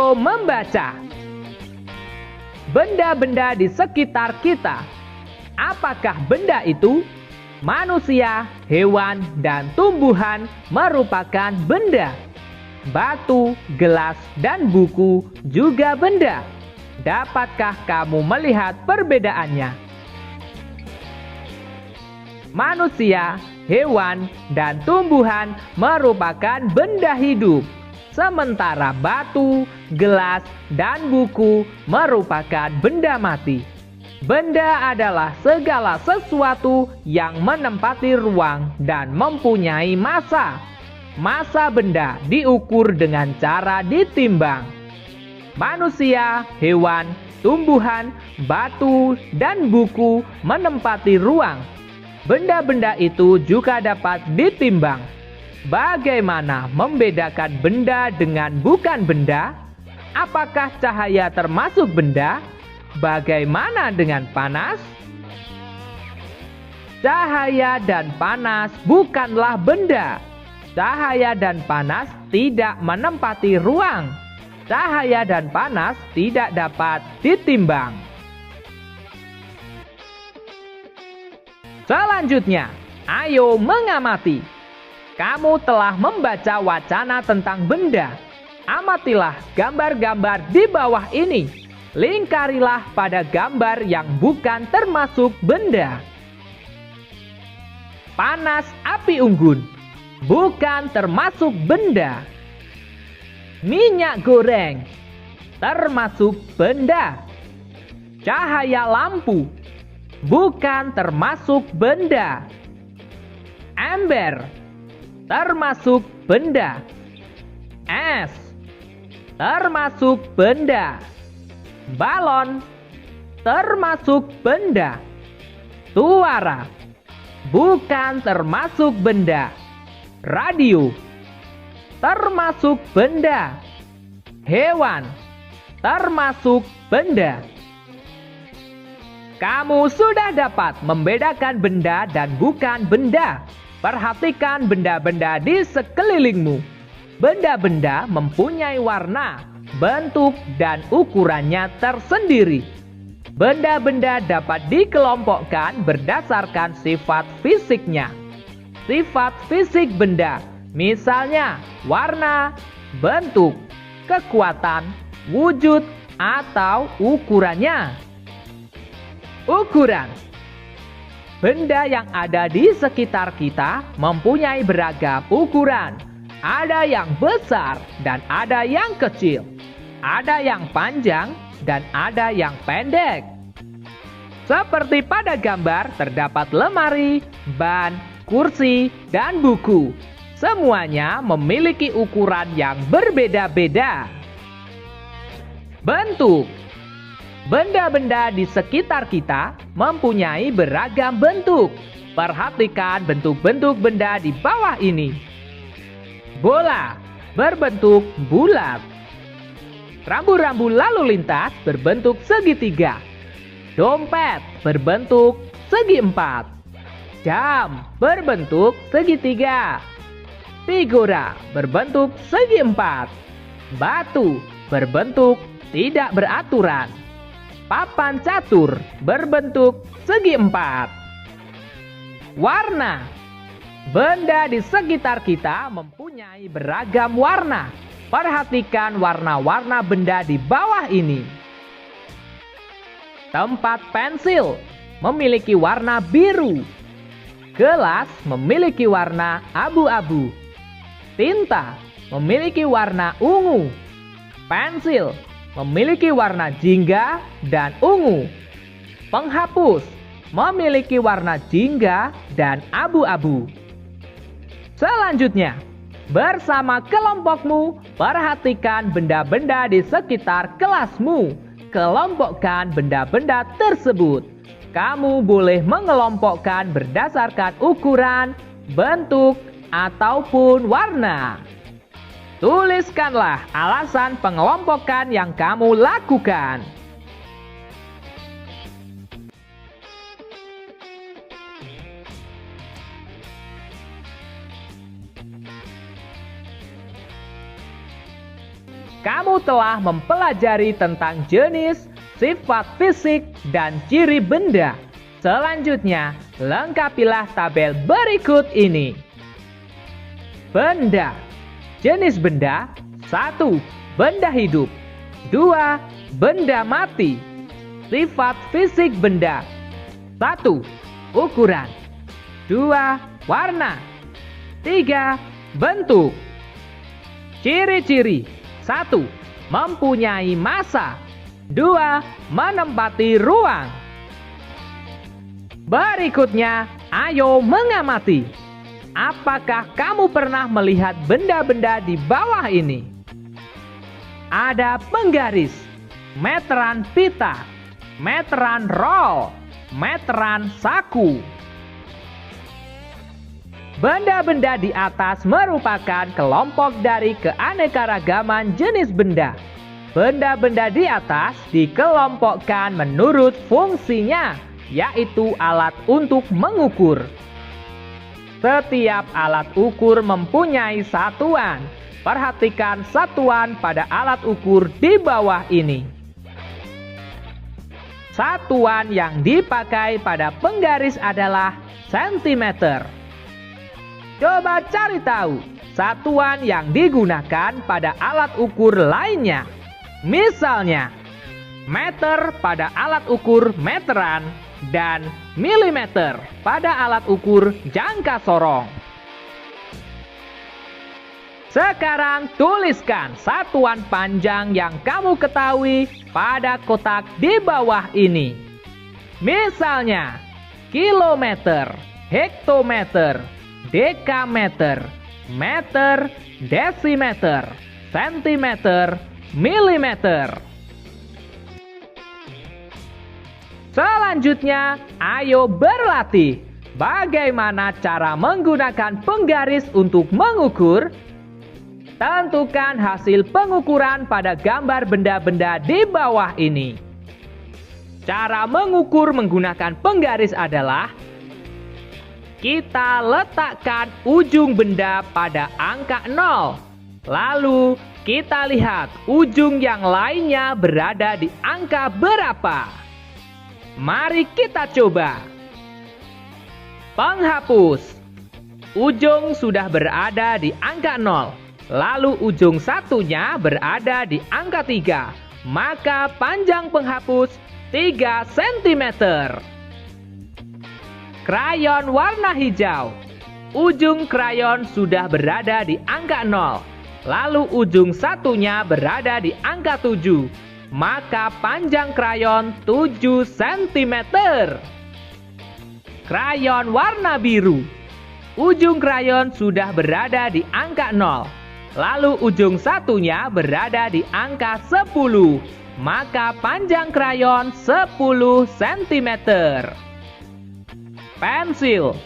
Ayo membaca. Benda-benda di sekitar kita. Apakah benda itu? Manusia, hewan, dan tumbuhan merupakan benda. Batu, gelas, dan buku juga benda. Dapatkah kamu melihat perbedaannya? Manusia, hewan, dan tumbuhan merupakan benda hidup. Sementara batu, gelas, dan buku merupakan benda mati. Benda adalah segala sesuatu yang menempati ruang dan mempunyai massa. Massa benda diukur dengan cara ditimbang. Manusia, hewan, tumbuhan, batu, dan buku menempati ruang. Benda-benda itu juga dapat ditimbang. Bagaimana membedakan benda dengan bukan benda? Apakah cahaya termasuk benda? Bagaimana dengan panas? Cahaya dan panas bukanlah benda. Cahaya dan panas tidak menempati ruang. Cahaya dan panas tidak dapat ditimbang. Selanjutnya, ayo mengamati. Kamu telah membaca wacana tentang benda. Amatilah gambar-gambar di bawah ini. Lingkarilah pada gambar yang bukan termasuk benda. Panas api unggun bukan termasuk benda. Minyak goreng termasuk benda. Cahaya lampu bukan termasuk benda. Ember termasuk benda. Es termasuk benda. Balon termasuk benda. Suara bukan termasuk benda. Radio termasuk benda. Hewan termasuk benda. Kamu sudah dapat membedakan benda dan bukan benda. Perhatikan benda-benda di sekelilingmu. Benda-benda mempunyai warna, bentuk, dan ukurannya tersendiri. Benda-benda dapat dikelompokkan berdasarkan sifat fisiknya. Sifat fisik benda, misalnya warna, bentuk, kekuatan, wujud, atau ukurannya. Ukuran. Benda yang ada di sekitar kita mempunyai beragam ukuran. Ada yang besar dan ada yang kecil. Ada yang panjang dan ada yang pendek. Seperti pada gambar terdapat lemari, ban, kursi, dan buku. Semuanya memiliki ukuran yang berbeda-beda. Bentuk. Benda-benda di sekitar kita mempunyai beragam bentuk. Perhatikan bentuk-bentuk benda di bawah ini. Bola berbentuk bulat. Rambu-rambu lalu lintas berbentuk segitiga. Dompet berbentuk segi empat. Jam berbentuk segitiga. Figura berbentuk segi empat. Batu berbentuk tidak beraturan. Papan catur berbentuk segi empat. Warna. Benda di sekitar kita mempunyai beragam warna. Perhatikan warna-warna benda di bawah ini. Tempat pensil memiliki warna biru. Gelas memiliki warna abu-abu. Tinta memiliki warna ungu. Pensil memiliki warna jingga dan ungu. Penghapus memiliki warna jingga dan abu-abu. Selanjutnya, bersama kelompokmu, perhatikan benda-benda di sekitar kelasmu. Kelompokkan benda-benda tersebut. Kamu boleh mengelompokkan berdasarkan ukuran, bentuk, ataupun warna. Tuliskanlah alasan pengelompokan yang kamu lakukan. kamu telah mempelajari tentang jenis, sifat fisik, dan ciri benda. Selanjutnya, lengkapilah tabel berikut ini. Benda. Jenis benda: 1. Benda hidup. 2. Benda mati. Sifat fisik benda: 1. Ukuran. 2. Warna. 3. Bentuk. Ciri-ciri: 1. Mempunyai massa. 2. Menempati ruang. Berikutnya, ayo mengamati. Apakah kamu pernah melihat benda-benda di bawah ini? Ada penggaris, meteran pita, meteran roll, meteran saku. Benda-benda di atas merupakan kelompok dari keanekaragaman jenis benda. Benda-benda di atas dikelompokkan menurut fungsinya, yaitu alat untuk mengukur. Setiap alat ukur mempunyai satuan. Perhatikan satuan pada alat ukur di bawah ini. Satuan yang dipakai pada penggaris adalah sentimeter. Coba cari tahu satuan yang digunakan pada alat ukur lainnya. Misalnya, meter pada alat ukur meteran dan milimeter pada alat ukur jangka sorong. Sekarang tuliskan satuan panjang yang kamu ketahui pada kotak di bawah ini. Misalnya, kilometer, hektometer, dekameter, meter, desimeter, sentimeter, milimeter. Selanjutnya, ayo berlatih. Bagaimana cara menggunakan penggaris untuk mengukur? Tentukan hasil pengukuran pada gambar benda-benda di bawah ini. Cara mengukur menggunakan penggaris adalah: kita letakkan ujung benda pada angka 0. Lalu, kita lihat ujung yang lainnya berada di angka berapa. Mari kita coba. Penghapus. Ujung sudah berada di angka 0. Lalu ujung satunya berada di angka 3. Maka panjang penghapus 3 cm. Krayon warna hijau. Ujung krayon sudah berada di angka 0. Lalu ujung satunya berada di angka 7. Maka panjang krayon 7 cm. Krayon warna biru. Ujung krayon sudah berada di angka 0. Lalu ujung satunya berada di angka 10. Maka panjang krayon 10 cm. Pensil.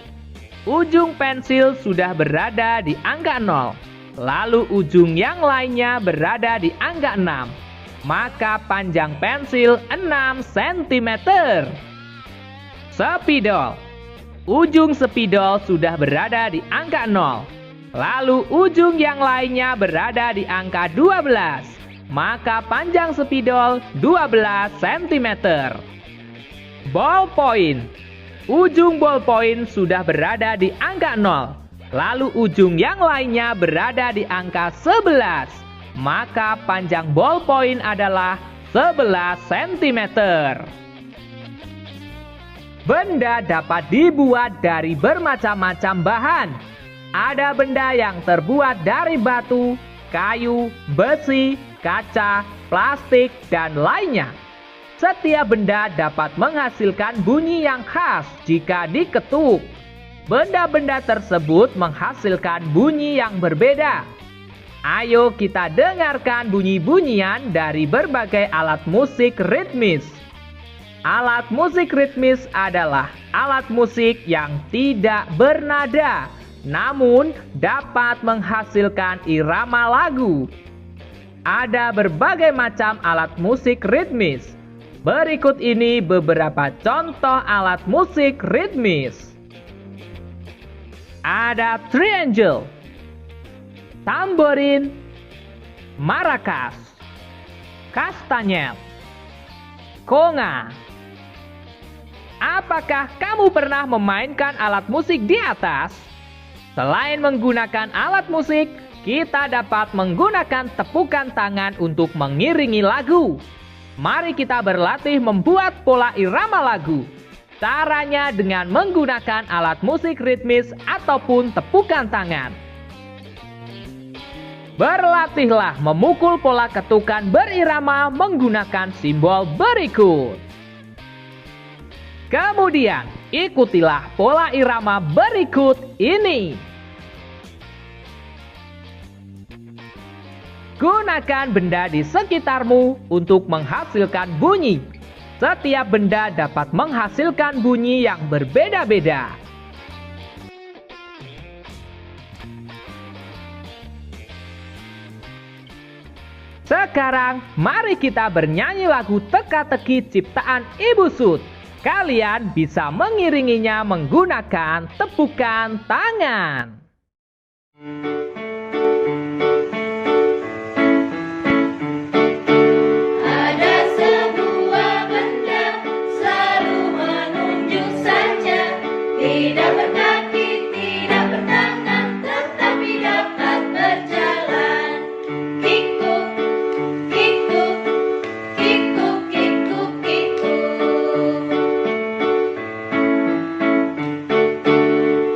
Ujung pensil sudah berada di angka 0. Lalu ujung yang lainnya berada di angka 6. Maka panjang pensil 6 cm. Spidol. Ujung spidol sudah berada di angka 0. Lalu ujung yang lainnya berada di angka 12. Maka panjang spidol 12 cm. Ballpoint. Ujung ballpoint sudah berada di angka 0. Lalu ujung yang lainnya berada di angka 11. Maka panjang ballpoint adalah 11 cm. Benda dapat dibuat dari bermacam-macam bahan. Ada benda yang terbuat dari batu, kayu, besi, kaca, plastik, dan lainnya. Setiap benda dapat menghasilkan bunyi yang khas jika diketuk. Benda-benda tersebut menghasilkan bunyi yang berbeda. Ayo kita dengarkan bunyi-bunyian dari berbagai alat musik ritmis. Alat musik ritmis adalah alat musik yang tidak bernada, namun dapat menghasilkan irama lagu. Ada berbagai macam alat musik ritmis. Berikut ini beberapa contoh alat musik ritmis. Ada triangle, tamborin, maracas, kastanyel, konga. Apakah kamu pernah memainkan alat musik di atas? Selain menggunakan alat musik, kita dapat menggunakan tepukan tangan untuk mengiringi lagu. Mari kita berlatih membuat pola irama lagu. Caranya dengan menggunakan alat musik ritmis ataupun tepukan tangan. Berlatihlah memukul pola ketukan berirama menggunakan simbol berikut. Kemudian, ikutilah pola irama berikut ini. Gunakan benda di sekitarmu untuk menghasilkan bunyi. Setiap benda dapat menghasilkan bunyi yang berbeda-beda. Sekarang, mari kita bernyanyi lagu teka-teki ciptaan Ibu Sud. Kalian bisa mengiringinya menggunakan tepukan tangan. Ada sebuah benda selalu menunjuk saja, tidak berkaki, tidak bertangan, tetapi dapat berjalan. Kikuk, kikuk, kikuk, kikuk, kikuk.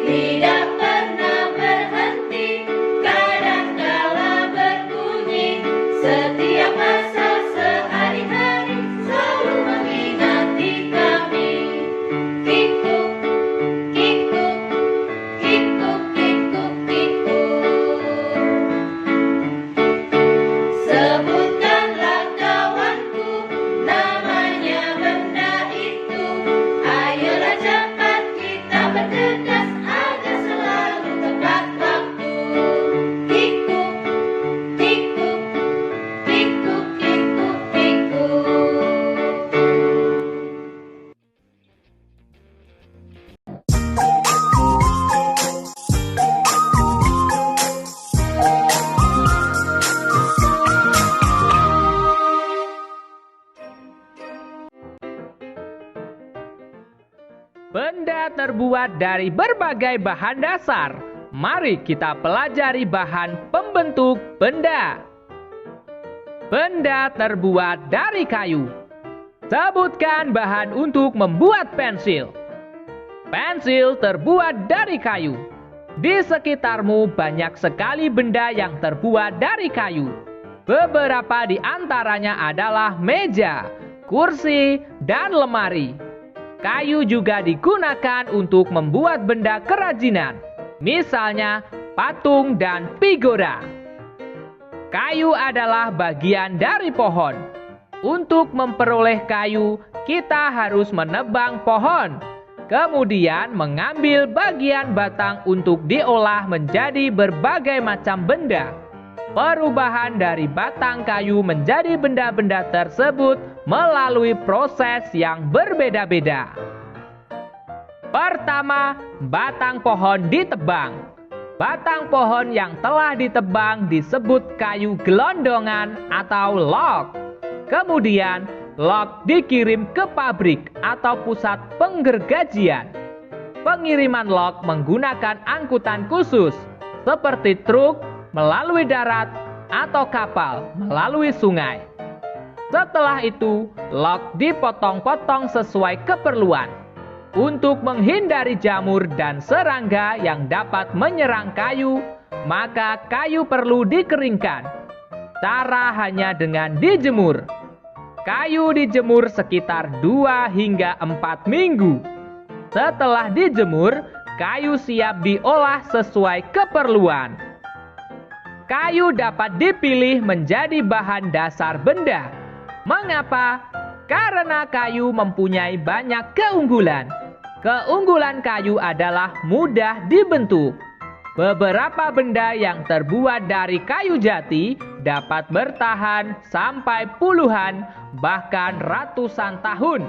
Tidak pernah berhenti, kadangkala berbunyi. Setiap masa sehari-hari selalu mengingati kami. Kikuk, kikuk, kikuk, kikuk, kikuk. Sebutkanlah kawanku namanya benda itu. Ayolah cepat kita bergegas agar selalu tepat waktu. Kikuk, kikuk, kikuk, kikuk, kikuk. Benda terbuat dari berbagai bahan dasar. Mari kita pelajari bahan pembentuk benda. Benda terbuat dari kayu. Sebutkan bahan untuk membuat pensil. Pensil terbuat dari kayu. Di sekitarmu banyak sekali benda yang terbuat dari kayu. Beberapa di antaranya adalah meja, kursi, dan lemari. Kayu juga digunakan untuk membuat benda kerajinan, misalnya patung dan figura. Kayu adalah bagian dari pohon. Untuk memperoleh kayu, kita harus menebang pohon, kemudian mengambil bagian batang untuk diolah menjadi berbagai macam benda. Perubahan dari batang kayu menjadi benda-benda tersebut melalui proses yang berbeda-beda. Pertama, batang pohon ditebang. Batang pohon yang telah ditebang disebut kayu gelondongan atau log. Kemudian, log dikirim ke pabrik atau pusat penggergajian. Pengiriman log menggunakan angkutan khusus, seperti truk, melalui darat, atau kapal melalui sungai. Setelah itu, log dipotong-potong sesuai keperluan. Untuk menghindari jamur dan serangga yang dapat menyerang kayu, maka kayu perlu dikeringkan. Cara hanya dengan dijemur. Kayu dijemur sekitar 2 hingga 4 minggu. Setelah dijemur, kayu siap diolah sesuai keperluan. Kayu dapat dipilih menjadi bahan dasar benda. Mengapa? Karena kayu mempunyai banyak keunggulan. Keunggulan kayu adalah mudah dibentuk. Beberapa benda yang terbuat dari kayu jati dapat bertahan sampai puluhan, bahkan ratusan tahun.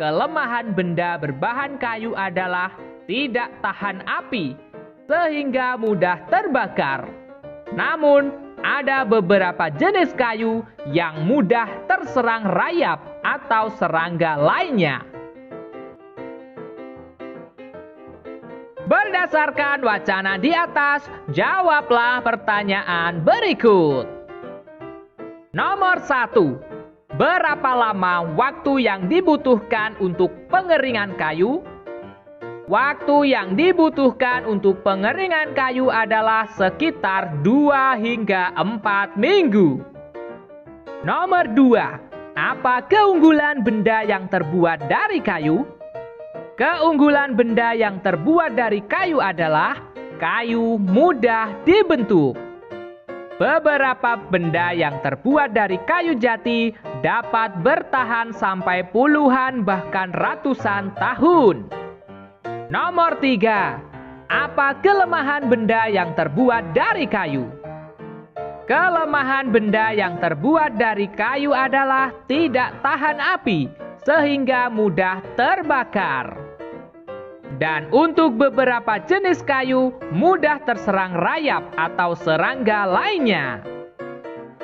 Kelemahan benda berbahan kayu adalah tidak tahan api, sehingga mudah terbakar. Namun, ada beberapa jenis kayu yang mudah terserang rayap atau serangga lainnya. Berdasarkan wacana di atas, jawablah pertanyaan berikut. Nomor 1. Berapa lama waktu yang dibutuhkan untuk pengeringan kayu? Waktu yang dibutuhkan untuk pengeringan kayu adalah sekitar 2 hingga 4 minggu. Nomor 2. Apa keunggulan benda yang terbuat dari kayu? Keunggulan benda yang terbuat dari kayu adalah kayu mudah dibentuk. Beberapa benda yang terbuat dari kayu jati dapat bertahan sampai puluhan bahkan ratusan tahun. Nomor 3. Apa kelemahan benda yang terbuat dari kayu? Kelemahan benda yang terbuat dari kayu adalah tidak tahan api, sehingga mudah terbakar. Dan untuk beberapa jenis kayu, mudah terserang rayap atau serangga lainnya.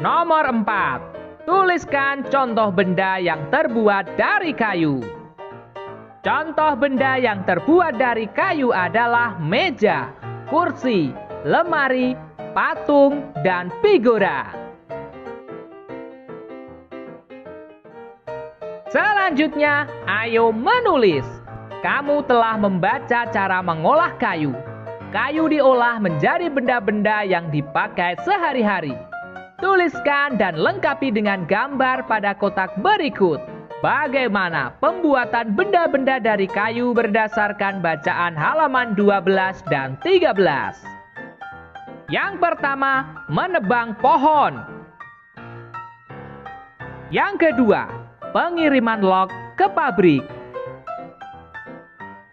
Nomor 4. Tuliskan contoh benda yang terbuat dari kayu. Contoh benda yang terbuat dari kayu adalah meja, kursi, lemari, patung, dan figura. Selanjutnya, ayo menulis. Kamu telah membaca cara mengolah kayu. Kayu diolah menjadi benda-benda yang dipakai sehari-hari. Tuliskan dan lengkapi dengan gambar pada kotak berikut. Bagaimana pembuatan benda-benda dari kayu berdasarkan bacaan halaman 12 dan 13. Yang pertama, menebang pohon. Yang kedua, pengiriman log ke pabrik.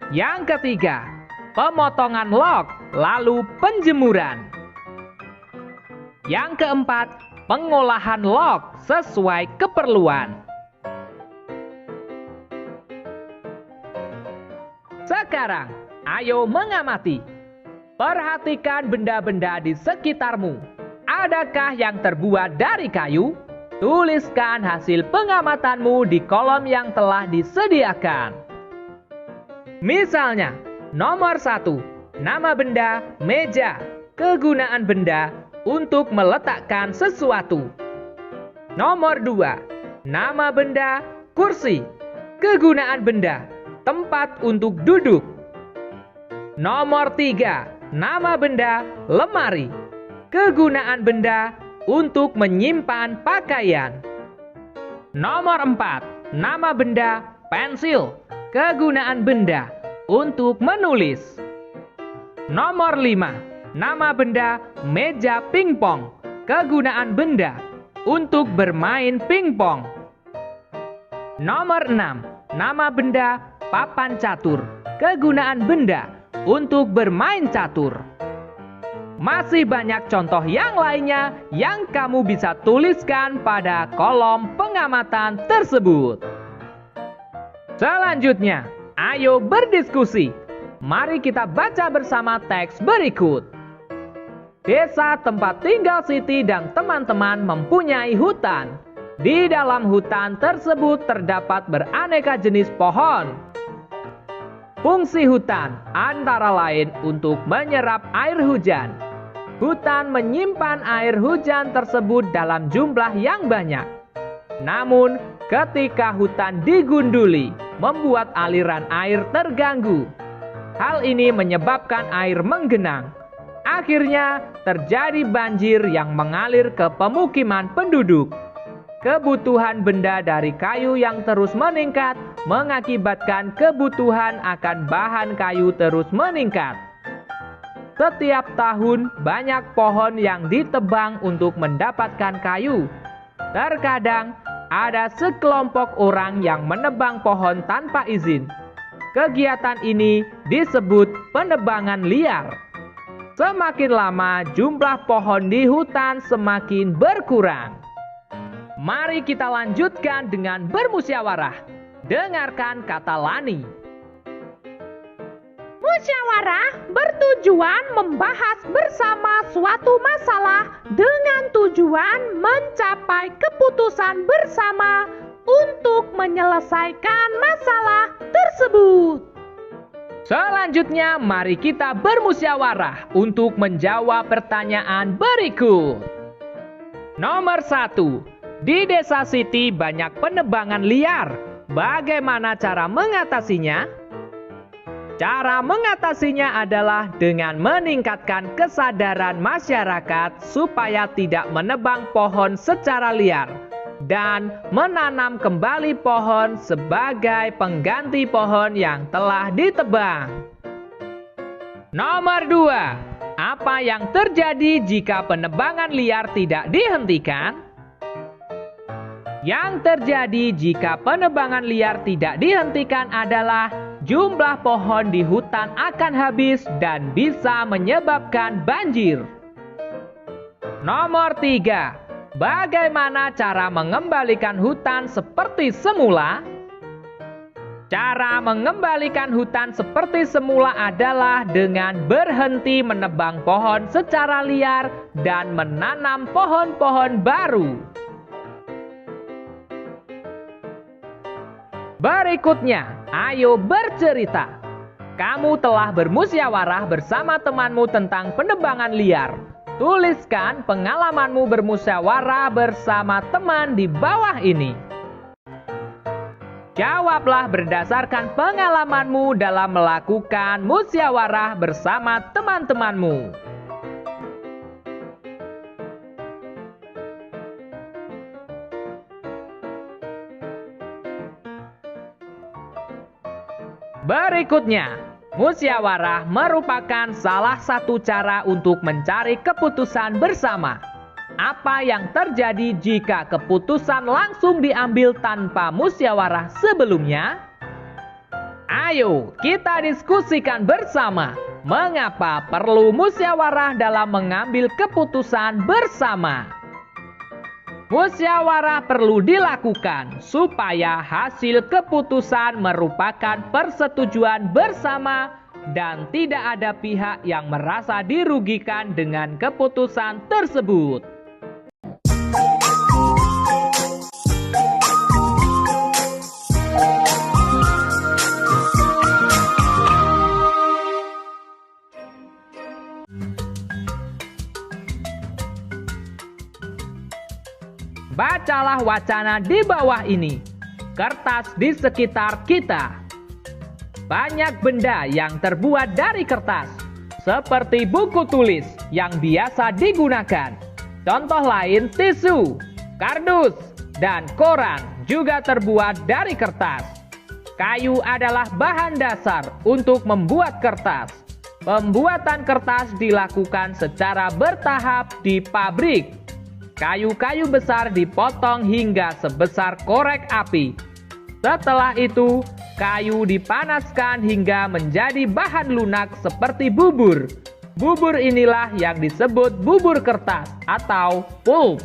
Yang ketiga, pemotongan log lalu penjemuran. Yang keempat, pengolahan log sesuai keperluan. Sekarang, ayo mengamati. Perhatikan benda-benda di sekitarmu. Adakah yang terbuat dari kayu? Tuliskan hasil pengamatanmu di kolom yang telah disediakan. Misalnya, nomor 1, nama benda, meja, kegunaan benda untuk meletakkan sesuatu. Nomor 2, nama benda, kursi, kegunaan benda, tempat untuk duduk. Nomor 3, nama benda, lemari, kegunaan benda untuk menyimpan pakaian. Nomor 4, nama benda, pensil, kegunaan benda untuk menulis. Nomor 5, nama benda, meja pingpong, kegunaan benda untuk bermain pingpong. Nomor 6, nama benda, papan catur, kegunaan benda untuk bermain catur. Masih banyak contoh yang lainnya yang kamu bisa tuliskan pada kolom pengamatan tersebut. Selanjutnya, ayo berdiskusi. Mari kita baca bersama teks berikut. Desa tempat tinggal Siti dan teman-teman mempunyai hutan. Di dalam hutan tersebut terdapat beraneka jenis pohon. Fungsi hutan antara lain untuk menyerap air hujan. Hutan menyimpan air hujan tersebut dalam jumlah yang banyak. Namun, ketika hutan digunduli, membuat aliran air terganggu. Hal ini menyebabkan air menggenang. Akhirnya, terjadi banjir yang mengalir ke pemukiman penduduk. Kebutuhan benda dari kayu yang terus meningkat mengakibatkan kebutuhan akan bahan kayu terus meningkat. Setiap tahun, banyak pohon yang ditebang untuk mendapatkan kayu. Terkadang, ada sekelompok orang yang menebang pohon tanpa izin. Kegiatan ini disebut penebangan liar. Semakin lama, jumlah pohon di hutan semakin berkurang. Mari kita lanjutkan dengan bermusyawarah. Dengarkan kata Lani. Musyawarah bertujuan membahas bersama suatu masalah dengan tujuan mencapai keputusan bersama untuk menyelesaikan masalah tersebut. Selanjutnya, mari kita bermusyawarah untuk menjawab pertanyaan berikut. Nomor 1. Di Desa Siti banyak penebangan liar. Bagaimana cara mengatasinya? Cara mengatasinya adalah dengan meningkatkan kesadaran masyarakat supaya tidak menebang pohon secara liar dan menanam kembali pohon sebagai pengganti pohon yang telah ditebang. Nomor 2. Apa yang terjadi jika penebangan liar tidak dihentikan? Yang terjadi jika penebangan liar tidak dihentikan adalah jumlah pohon di hutan akan habis dan bisa menyebabkan banjir. Nomor 3. Bagaimana cara mengembalikan hutan seperti semula? Cara mengembalikan hutan seperti semula adalah dengan berhenti menebang pohon secara liar dan menanam pohon-pohon baru. Berikutnya, ayo bercerita. Kamu telah bermusyawarah bersama temanmu tentang penebangan liar. Tuliskan pengalamanmu bermusyawarah bersama teman di bawah ini. Jawablah berdasarkan pengalamanmu dalam melakukan musyawarah bersama teman-temanmu. Berikutnya, musyawarah merupakan salah satu cara untuk mencari keputusan bersama. Apa yang terjadi jika keputusan langsung diambil tanpa musyawarah sebelumnya? Ayo kita diskusikan bersama mengapa perlu musyawarah dalam mengambil keputusan bersama. Musyawarah perlu dilakukan supaya hasil keputusan merupakan persetujuan bersama dan tidak ada pihak yang merasa dirugikan dengan keputusan tersebut. Bacalah wacana di bawah ini. Kertas di sekitar kita. Banyak benda yang terbuat dari kertas, seperti buku tulis yang biasa digunakan. Contoh lain tisu, kardus, dan koran juga terbuat dari kertas. Kayu adalah bahan dasar untuk membuat kertas. Pembuatan kertas dilakukan secara bertahap di pabrik. Kayu-kayu besar dipotong hingga sebesar korek api. Setelah itu, kayu dipanaskan hingga menjadi bahan lunak seperti bubur. Bubur inilah yang disebut bubur kertas atau pulp.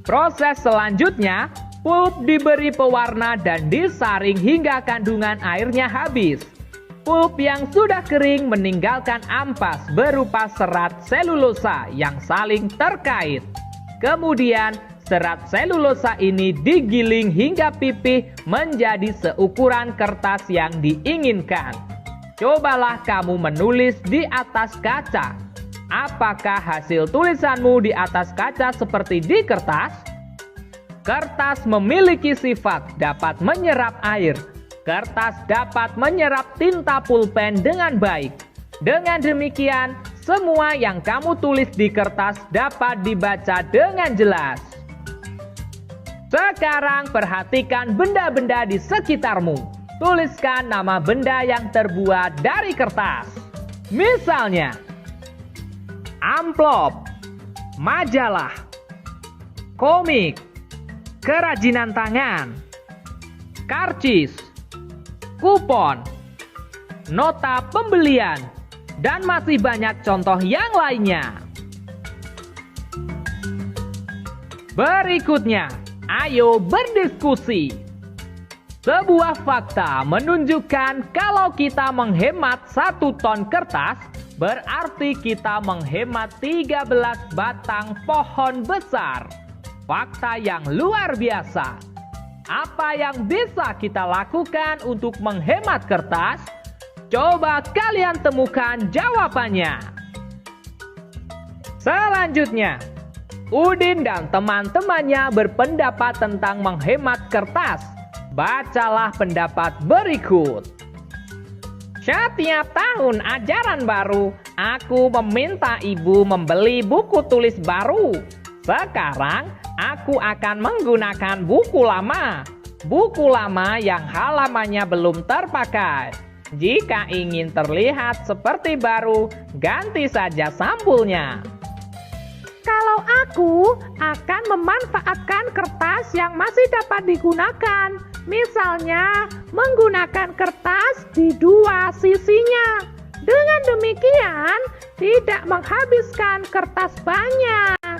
Proses selanjutnya, pulp diberi pewarna dan disaring hingga kandungan airnya habis. Pulp yang sudah kering meninggalkan ampas berupa serat selulosa yang saling terkait. Kemudian, serat selulosa ini digiling hingga pipih menjadi seukuran kertas yang diinginkan. Cobalah kamu menulis di atas kaca. Apakah hasil tulisanmu di atas kaca seperti di kertas? Kertas memiliki sifat dapat menyerap air. Kertas dapat menyerap tinta pulpen dengan baik. Dengan demikian, semua yang kamu tulis di kertas dapat dibaca dengan jelas. Sekarang perhatikan benda-benda di sekitarmu. Tuliskan nama benda yang terbuat dari kertas. Misalnya, amplop, majalah, komik, kerajinan tangan, karcis, kupon, nota pembelian, dan masih banyak contoh yang lainnya. Berikutnya, ayo berdiskusi. Sebuah fakta menunjukkan kalau kita menghemat 1 ton kertas, berarti kita menghemat 13 batang pohon besar. Fakta yang luar biasa. Apa yang bisa kita lakukan untuk menghemat kertas? Coba kalian temukan jawabannya. Selanjutnya, Udin dan teman-temannya berpendapat tentang menghemat kertas. Bacalah pendapat berikut. Setiap tahun ajaran baru, aku meminta ibu membeli buku tulis baru. Sekarang, aku akan menggunakan buku lama. Buku lama yang halamannya belum terpakai. Jika ingin terlihat seperti baru, ganti saja sampulnya. Kalau aku akan memanfaatkan kertas yang masih dapat digunakan, misalnya menggunakan kertas di 2 sisinya. Dengan demikian, tidak menghabiskan kertas banyak.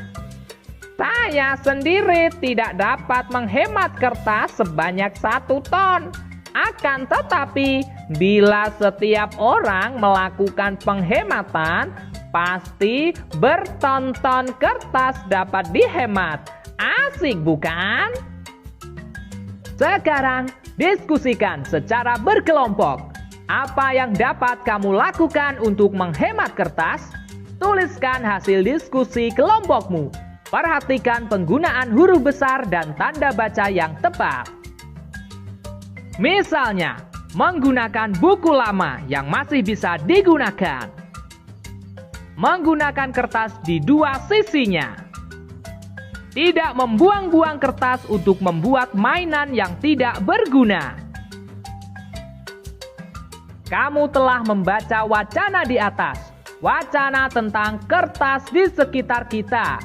Saya sendiri tidak dapat menghemat kertas sebanyak 1 ton. Akan tetapi, bila setiap orang melakukan penghematan, pasti berton-ton kertas dapat dihemat. Asik bukan? Sekarang, diskusikan secara berkelompok. Apa yang dapat kamu lakukan untuk menghemat kertas? Tuliskan hasil diskusi kelompokmu. Perhatikan penggunaan huruf besar dan tanda baca yang tepat. Misalnya, menggunakan buku lama yang masih bisa digunakan. Menggunakan kertas di 2 sisinya. Tidak membuang-buang kertas untuk membuat mainan yang tidak berguna. Kamu telah membaca wacana di atas. Wacana tentang kertas di sekitar kita.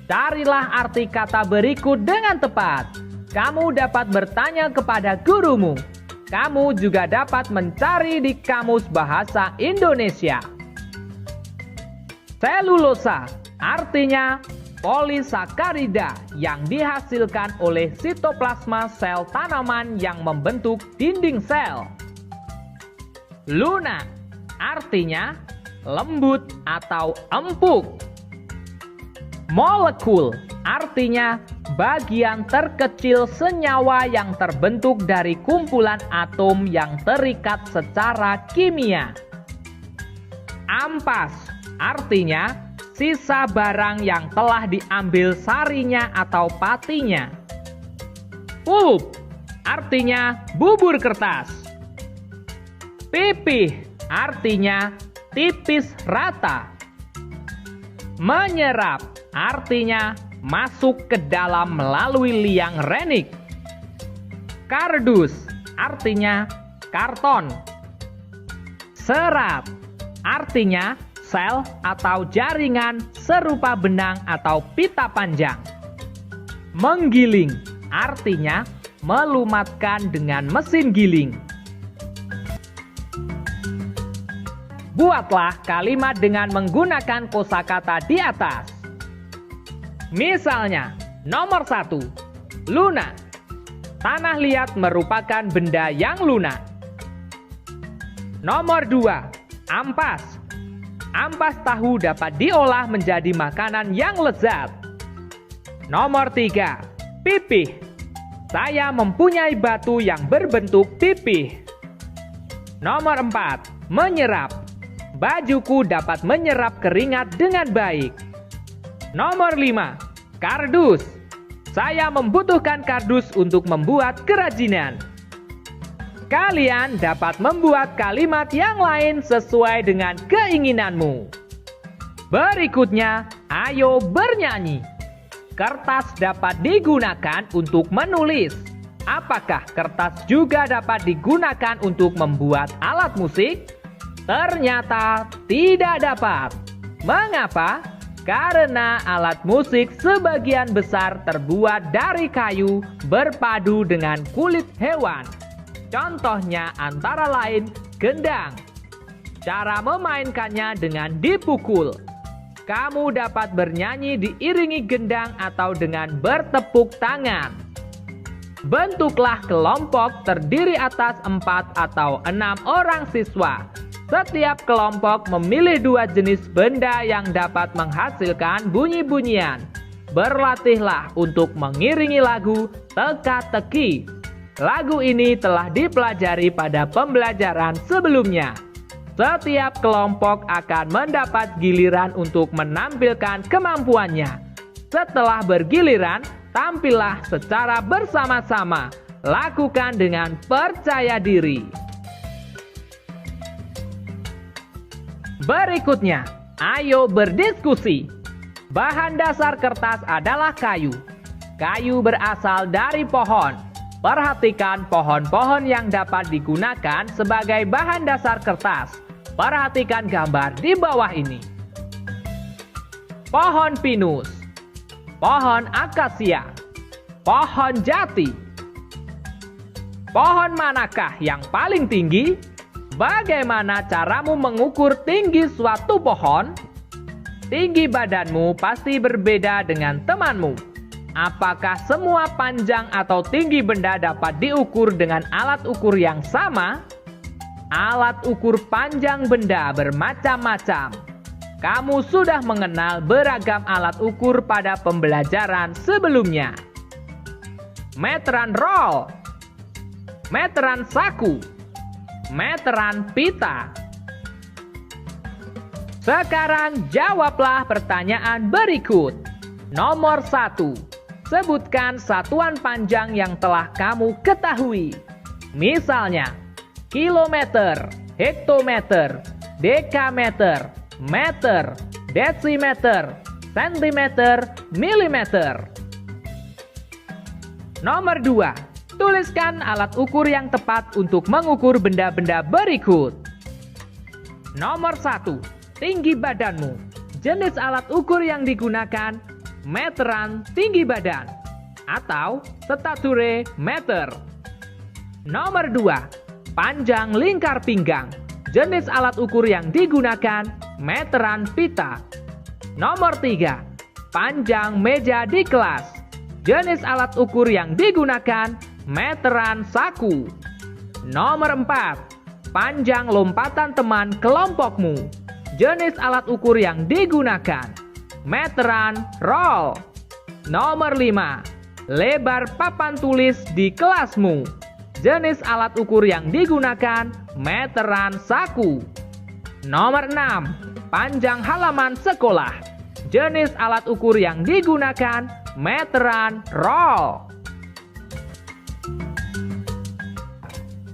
Carilah arti kata berikut dengan tepat. Kamu dapat bertanya kepada gurumu. Kamu juga dapat mencari di Kamus Bahasa Indonesia. Selulosa artinya polisakarida yang dihasilkan oleh sitoplasma sel tanaman yang membentuk dinding sel. Lunak artinya lembut atau empuk. Molekul artinya bagian terkecil senyawa yang terbentuk dari kumpulan atom yang terikat secara kimia. Ampas artinya sisa barang yang telah diambil sarinya atau patinya. Pulp artinya bubur kertas. Pipih artinya tipis rata. Menyerap artinya masuk ke dalam melalui liang renik. Kardus artinya karton. Serat artinya sel atau jaringan serupa benang atau pita panjang. Menggiling artinya melumatkan dengan mesin giling. Buatlah kalimat dengan menggunakan kosakata di atas. Misalnya, nomor 1, lunak. Tanah liat merupakan benda yang lunak. Nomor 2, ampas. Ampas tahu dapat diolah menjadi makanan yang lezat. Nomor 3, pipih. Saya mempunyai batu yang berbentuk pipih. Nomor 4, menyerap. Bajuku dapat menyerap keringat dengan baik. Nomor 5, kardus. Saya membutuhkan kardus untuk membuat kerajinan. Kalian dapat membuat kalimat yang lain sesuai dengan keinginanmu. Berikutnya, ayo bernyanyi. Kertas dapat digunakan untuk menulis. Apakah kertas juga dapat digunakan untuk membuat alat musik? Ternyata tidak dapat. Mengapa? Karena alat musik sebagian besar terbuat dari kayu berpadu dengan kulit hewan. Contohnya antara lain gendang. Cara memainkannya dengan dipukul. Kamu dapat bernyanyi diiringi gendang atau dengan bertepuk tangan. Bentuklah kelompok terdiri atas 4 atau 6 orang siswa. Setiap kelompok memilih 2 jenis benda yang dapat menghasilkan bunyi-bunyian. Berlatihlah untuk mengiringi lagu teka-teki. Lagu ini telah dipelajari pada pembelajaran sebelumnya. Setiap kelompok akan mendapat giliran untuk menampilkan kemampuannya. Setelah bergiliran, tampillah secara bersama-sama. Lakukan dengan percaya diri. Berikutnya, ayo berdiskusi. Bahan dasar kertas adalah kayu. Kayu berasal dari pohon. Perhatikan pohon-pohon yang dapat digunakan sebagai bahan dasar kertas. Perhatikan gambar di bawah ini. Pohon pinus, pohon akasia, pohon jati. Pohon manakah yang paling tinggi? Bagaimana caramu mengukur tinggi suatu pohon? Tinggi badanmu pasti berbeda dengan temanmu. Apakah semua panjang atau tinggi benda dapat diukur dengan alat ukur yang sama? Alat ukur panjang benda bermacam-macam. Kamu sudah mengenal beragam alat ukur pada pembelajaran sebelumnya. Meteran roll, meteran saku, meteran pita. Sekarang jawablah pertanyaan berikut. Nomor 1. Sebutkan satuan panjang yang telah kamu ketahui. Misalnya, kilometer, hektometer, dekameter, meter, desimeter, sentimeter, milimeter. Nomor 2. Tuliskan alat ukur yang tepat untuk mengukur benda-benda berikut. Nomor 1. Tinggi badanmu. Jenis alat ukur yang digunakan meteran tinggi badan atau stature meter. Nomor 2. Panjang lingkar pinggang. Jenis alat ukur yang digunakan meteran pita. Nomor 3. Panjang meja di kelas. Jenis alat ukur yang digunakan meteran saku. Nomor 4. Panjang lompatan teman kelompokmu. Jenis alat ukur yang digunakan meteran roll. Nomor 5. Lebar papan tulis di kelasmu. Jenis alat ukur yang digunakan meteran saku. Nomor 6. Panjang halaman sekolah. Jenis alat ukur yang digunakan meteran roll.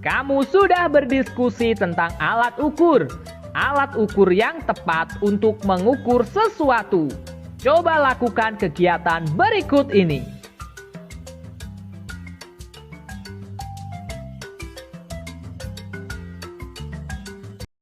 Kamu sudah berdiskusi tentang alat ukur. Alat ukur yang tepat untuk mengukur sesuatu. Coba lakukan kegiatan berikut ini.